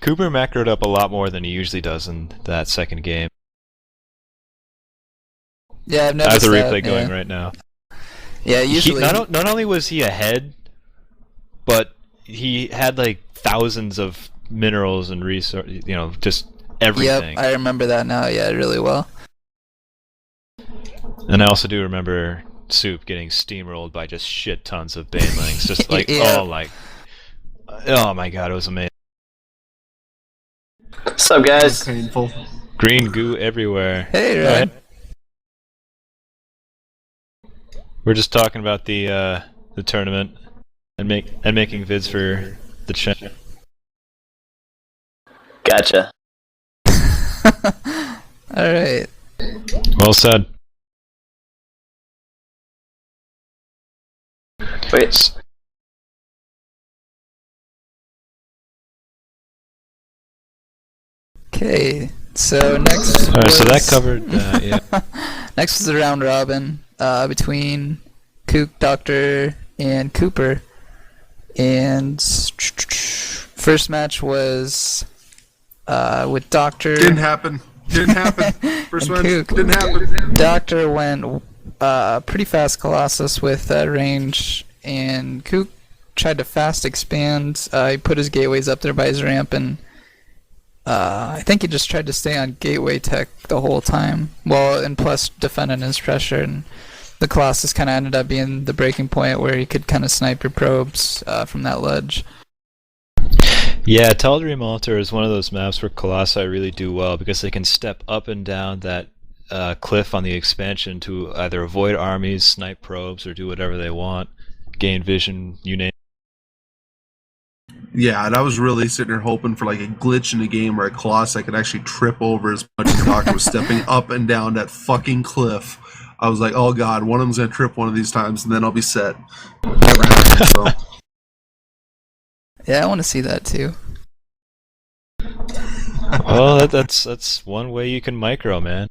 Cooper macroed up a lot more than he usually does in that second game. Yeah, I've I have noticed the that. replay going right now. Yeah, usually. Not only was he ahead, but he had like thousands of minerals and resources, just everything. Yep, I remember that now. Yeah, really well. And I also do remember Soup getting steamrolled by just shit tons of banelings. Just like, Yeah. oh my god, it was amazing. What's up, guys? So painful. Green goo everywhere. Hey, Go Ryan. ahead. We're just talking about the tournament and making vids for the channel. Gotcha. Alright. Well said. Wait. Okay, so next. Alright, so that was- covered. Yeah. Next was the round robin between Kook, Doctor, and Cooper. And first match was with Doctor. Didn't happen. First And one Kook. didn't happen. Doctor went pretty fast Colossus with range, and Kook tried to fast expand. He put his gateways up there by his ramp, and I think he just tried to stay on gateway tech the whole time. Well, and plus defending his pressure, and the Colossus kind of ended up being the breaking point where he could kind of snipe your probes from that ledge. Yeah, Teledream Altar is one of those maps where Colossi really do well because they can step up and down that cliff on the expansion to either avoid armies, snipe probes, or do whatever they want, gain vision, you name it. Yeah, and I was really sitting there hoping for like a glitch in the game where a Colossus could actually trip over as much as the Doctor was stepping up and down that fucking cliff. I was like, oh god, one of them's gonna trip one of these times, and then I'll be set. Never happened, so. Yeah, I want to see that too. Well, that's one way you can micro, man.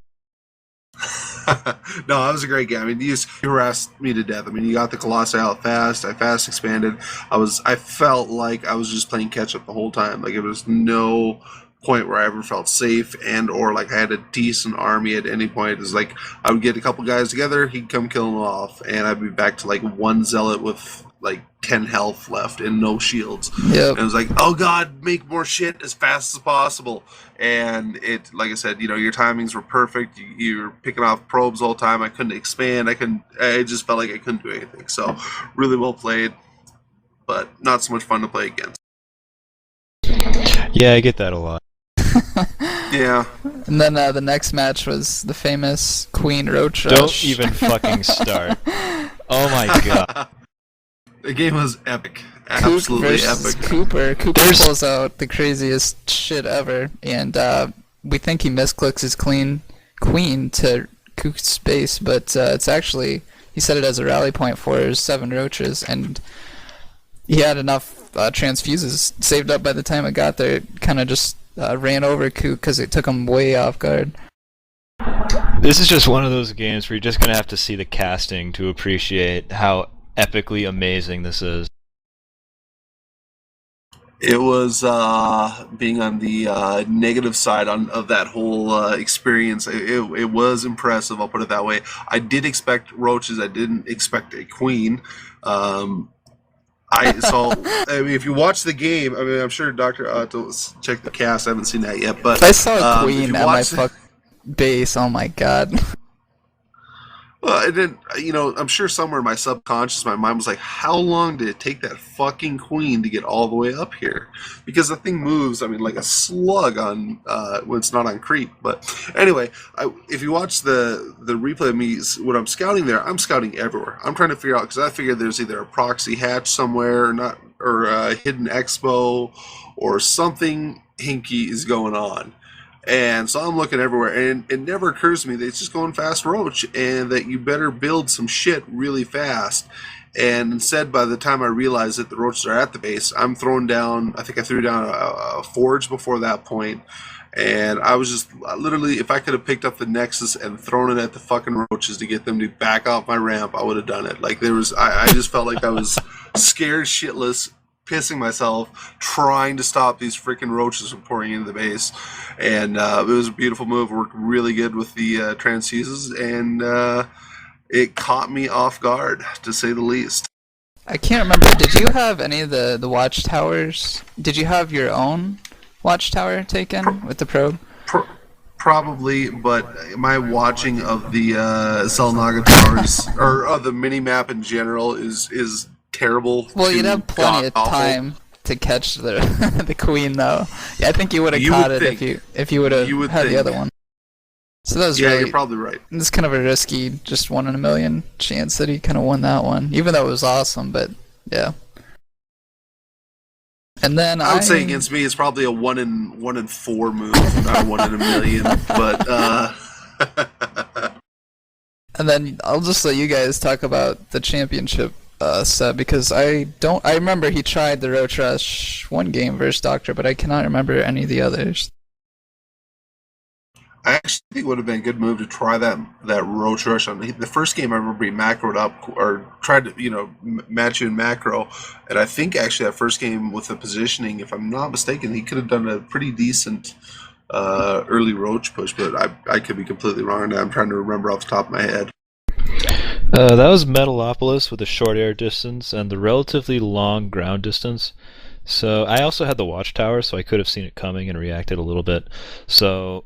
No, that was a great game. I mean, you harassed me to death. I mean, you got the Colossi out fast. I fast expanded. I felt like I was just playing catch up the whole time. Like, it was no point where I ever felt safe and or like I had a decent army at any point. It was like I would get a couple guys together, he'd come kill them off, and I'd be back to like one zealot with like 10 health left and no shields. Yep. And it was like, oh god, make more shit as fast as possible. And it, like I said, your timings were perfect. You were picking off probes all the time. I couldn't expand. I just felt like I couldn't do anything. So really well played, but not so much fun to play against. Yeah, I get that a lot. Yeah. And then the next match was the famous Queen Roach Rush. Don't even fucking start. Oh my god. The game was epic. Kook Absolutely versus epic. Cooper. Cooper pulls out the craziest shit ever, and we think he misclicks his queen to Kook's space, but it's actually, he set it as a rally point for his 7 roaches, and he had enough transfuses saved up by the time it got there. It kind of just ran over Kook because it took him way off guard. This is just one of those games where you're just gonna have to see the casting to appreciate how epically amazing this is. It was being on the negative side of that whole experience. It was impressive, I'll put it that way. I did expect roaches. I didn't expect a queen. I mean, if you watch the game, I mean, I'm sure Dr. Otto check the cast. I haven't seen that yet, but If I saw a if queen you at my watch the- base, oh my god. Well, and then, I'm sure somewhere in my subconscious, my mind was like, how long did it take that fucking queen to get all the way up here? Because the thing moves, I mean, like a slug on, when it's not on creep. But anyway, if you watch the replay of me, when I'm scouting there, I'm scouting everywhere. I'm trying to figure out, because I figure there's either a proxy hatch somewhere, or a hidden expo, or something hinky is going on. And so I'm looking everywhere, and it never occurs to me that it's just going fast roach, and that you better build some shit really fast. And instead, by the time I realize that the roaches are at the base, I'm throwing down, I think I threw down a forge before that point, and I was just, literally, if I could have picked up the Nexus and thrown it at the fucking roaches to get them to back off my ramp, I would have done it. Like, I just felt like I was scared shitless, pissing myself trying to stop these freaking roaches from pouring into the base. And it was a beautiful move. Worked really good with the transfuses, and it caught me off guard, to say the least. I can't remember. Did you have any of the watchtowers? Did you have your own watchtower taken with the probe? Probably, but my watching of the Selnaga towers, or of the mini map in general, is terrible. Well, you'd have plenty of god-awful. time to catch the the queen, though. Yeah, I think you would have caught it if you would have had the other one. So that was Yeah, really, you're probably right. it's kind of a risky, just 1 in a million chance that he kind of won that one, even though it was awesome. But yeah. And then I would say against me, it's probably a 1 in 4 move, not a 1 in a million. But and then I'll just let you guys talk about the championship set, because I remember he tried the Roach Rush one game versus Doctor, but I cannot remember any of the others. I actually think it would have been a good move to try that Roach Rush on the first game. I remember he macroed up or tried to match you in macro, and I think actually that first game with the positioning, if I'm not mistaken, he could have done a pretty decent early Roach push, but I could be completely wrong. I'm trying to remember off the top of my head. That was Metalopolis with the short air distance and the relatively long ground distance. So I also had the watchtower, so I could have seen it coming and reacted a little bit. So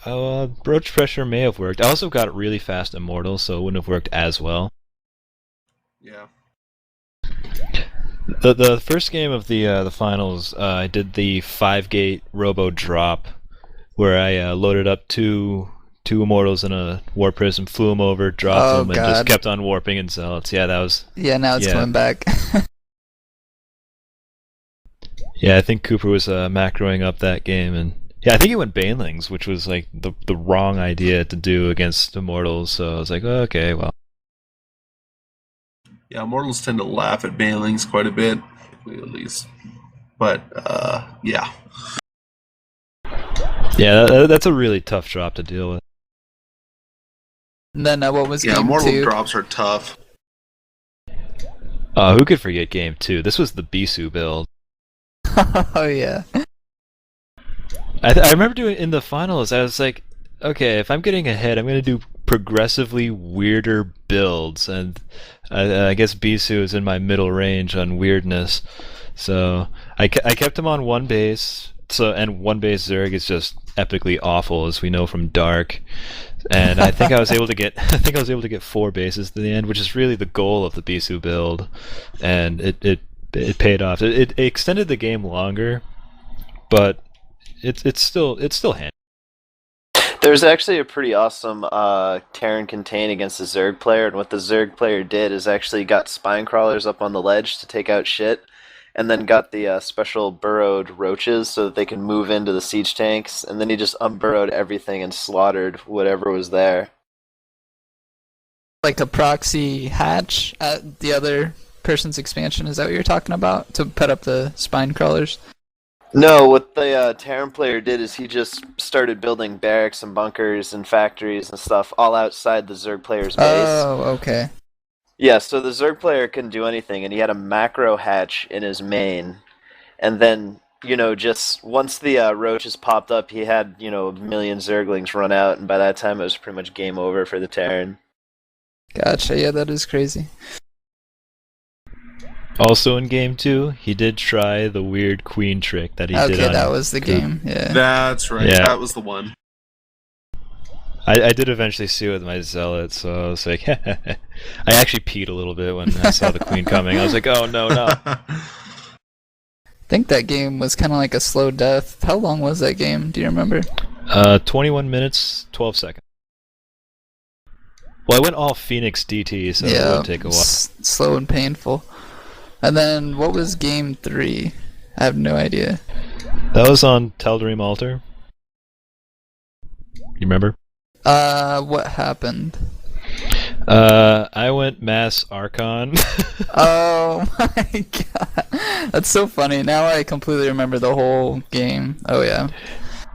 Roach Pressure may have worked. I also got really fast Immortal, so it wouldn't have worked as well. Yeah. The first game of the finals, I did the 5-gate Robo drop, where I loaded up two Immortals in a Warp Prism, flew them over, dropped them, and just kept on warping in Zealots. Yeah, that was... Yeah, now it's coming back. Yeah, I think Cooper was macroing up that game, and yeah, I think he went Banelings, which was like the wrong idea to do against Immortals, so I was like, oh, okay, well. Yeah, Immortals tend to laugh at Banelings quite a bit, at least. But, yeah. Yeah, that's a really tough drop to deal with. And then what was game Immortal 2? drops are tough. Who could forget game 2? This was the Bisu build. Oh, yeah. I remember doing in the finals, I was like, okay, if I'm getting ahead, I'm going to do progressively weirder builds, and I guess Bisu is in my middle range on weirdness. So I kept him on one base, and one base Zerg is just epically awful, as we know from Dark. And I think I was able to get 4 bases to the end, which is really the goal of the Bisu build, and it paid off. It extended the game longer, but it's still handy. There's actually a pretty awesome Terran Contain against the Zerg player, and what the Zerg player did is actually got spine crawlers up on the ledge to take out shit, and then got the special burrowed roaches so that they can move into the siege tanks, and then he just unburrowed everything and slaughtered whatever was there. Like a proxy hatch at the other person's expansion, is that what you're talking about? To put up the spine crawlers? No, what the Terran player did is he just started building barracks and bunkers and factories and stuff all outside the Zerg player's base. Oh, okay. Yeah, so the Zerg player couldn't do anything, and he had a macro hatch in his main. And then, just once the roaches popped up, he had, a million Zerglings run out, and by that time it was pretty much game over for the Terran. Gotcha, yeah, that is crazy. Also in game 2, he did try the weird queen trick that he did on... Okay, that was the game, yeah. That's right, Yeah. That was the one. I did eventually see it with my Zealot, so I was like, I actually peed a little bit when I saw the queen coming. I was like, oh, no. I think that game was kind of like a slow death. How long was that game? Do you remember? 21 minutes, 12 seconds. Well, I went all Phoenix DT, so it would take a while. Slow and painful. And then, what was game 3? I have no idea. That was on Teldream Altar. You remember? What happened? I went Mass Archon. Oh my god. That's so funny. Now I completely remember the whole game. Oh yeah.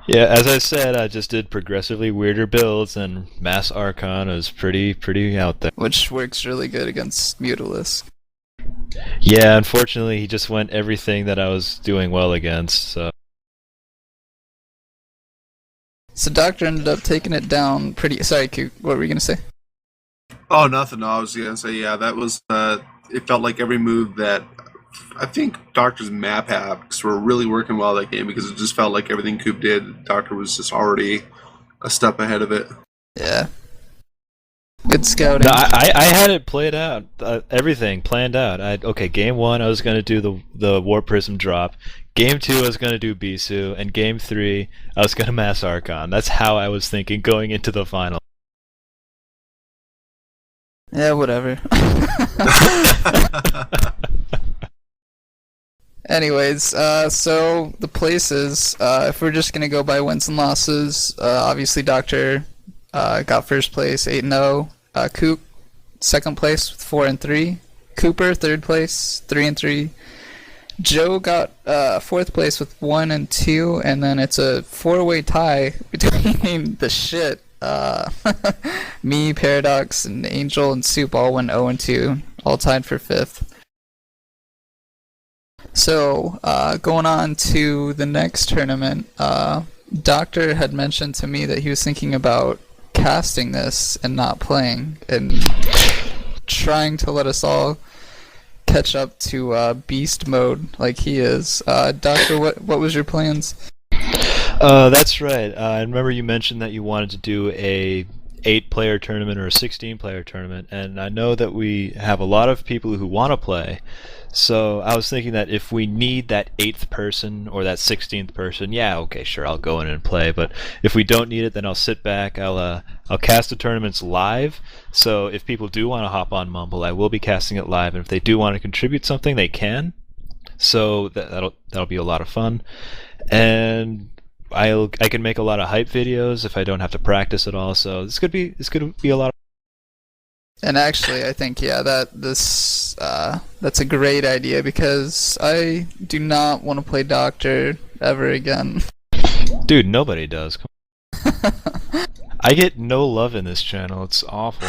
Yeah, as I said, I just did progressively weirder builds, and Mass Archon was pretty out there. Which works really good against Mutalisk. Yeah, unfortunately, he just went everything that I was doing well against. So So Doctor ended up taking it down pretty. Sorry, Coop, what were you gonna say? Oh, nothing. No, I was gonna say, yeah, that was. It felt like every move that I think Doctor's map hacks were really working well that game because it just felt like everything Coop did, Doctor was just already a step ahead of it. Yeah, good no, scouting. I had it played out, everything planned out. Okay, game one I was gonna do the War Prism drop. Game two I was gonna do Bisu, and game three I was gonna mass Archon. That's how I was thinking going into the final. Yeah, whatever. Anyways, so the places, if we're just gonna go by wins and losses, obviously Doctor got first place, 8-0. Coop, second place with 4-3. Cooper, third place, 3-3. Joe got fourth place with 1-2, and then it's a four-way tie between the shit. Me, Paradox, and Angel and Soup all went 0-2, all tied for fifth. So, going on to the next tournament, Doctor had mentioned to me that he was thinking about casting this and not playing, and trying to let us all catch up to beast mode like he is. Doctor, what was your plans? That's right. I remember you mentioned that you wanted to do a 8-player tournament or a 16-player tournament, and I know that we have a lot of people who want to play. So I was thinking that if we need that 8th person or that 16th person, yeah, okay, sure, I'll go in and play. But if we don't need it, then I'll sit back. I'll cast the tournaments live. So if people do want to hop on Mumble, I will be casting it live, and if they do want to contribute something, they can. So that'll be a lot of fun, and I can make a lot of hype videos if I don't have to practice at all. So this could be a lot. And actually, I think that's a great idea because I do not want to play Doctor ever again. Dude, nobody does. I get no love in this channel. It's awful.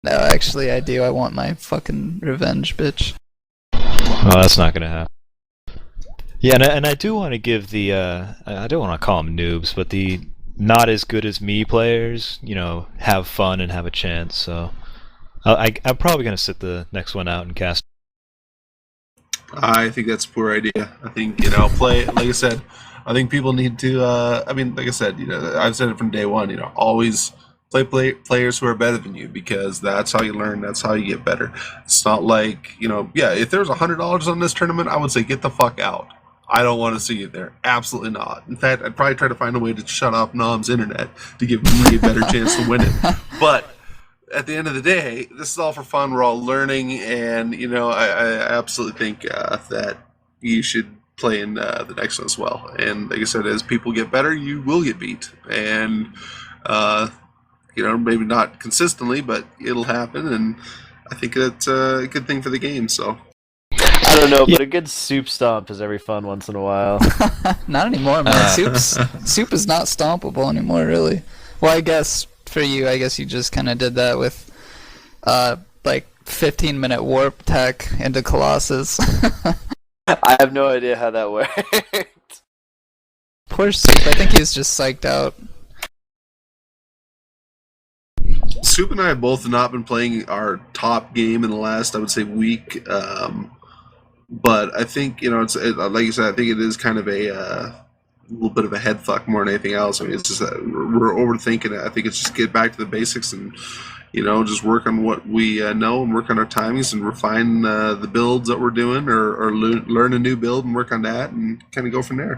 No, actually, I do. I want my fucking revenge, bitch. Oh, that's not gonna happen. Yeah, and I do want to give the I don't want to call them noobs, but the not as good as me players, have fun and have a chance. So I'm probably gonna sit the next one out and cast. I think that's a poor idea. I think play like I said. I think people need to. Like I said, I've said it from day one. Always play players who are better than you because that's how you learn. That's how you get better. It's not like yeah. If there's $100 on this tournament, I would say get the fuck out. I don't want to see you there. Absolutely not. In fact, I'd probably try to find a way to shut off Nom's internet to give me a better chance to win it. But at the end of the day, this is all for fun. We're all learning, and I absolutely think that you should play in the next one as well. And like I said, as people get better, you will get beat, and maybe not consistently, but it'll happen. And I think that's a good thing for the game. So. I don't know, but a good soup stomp is every fun once in a while. Not anymore, man. Soup is not stompable anymore, really. Well, I guess for you, you just kind of did that with, 15-minute warp tech into Colossus. I have no idea how that worked. Poor Soup. I think he's just psyched out. Soup and I have both not been playing our top game in the last, I would say, week. But I think it's like you said. I think it is kind of a little bit of a head fuck more than anything else. I mean, it's just that we're overthinking it. I think it's just get back to the basics and just work on what we know and work on our timings and refine the builds that we're doing, or learn a new build and work on that and kind of go from there.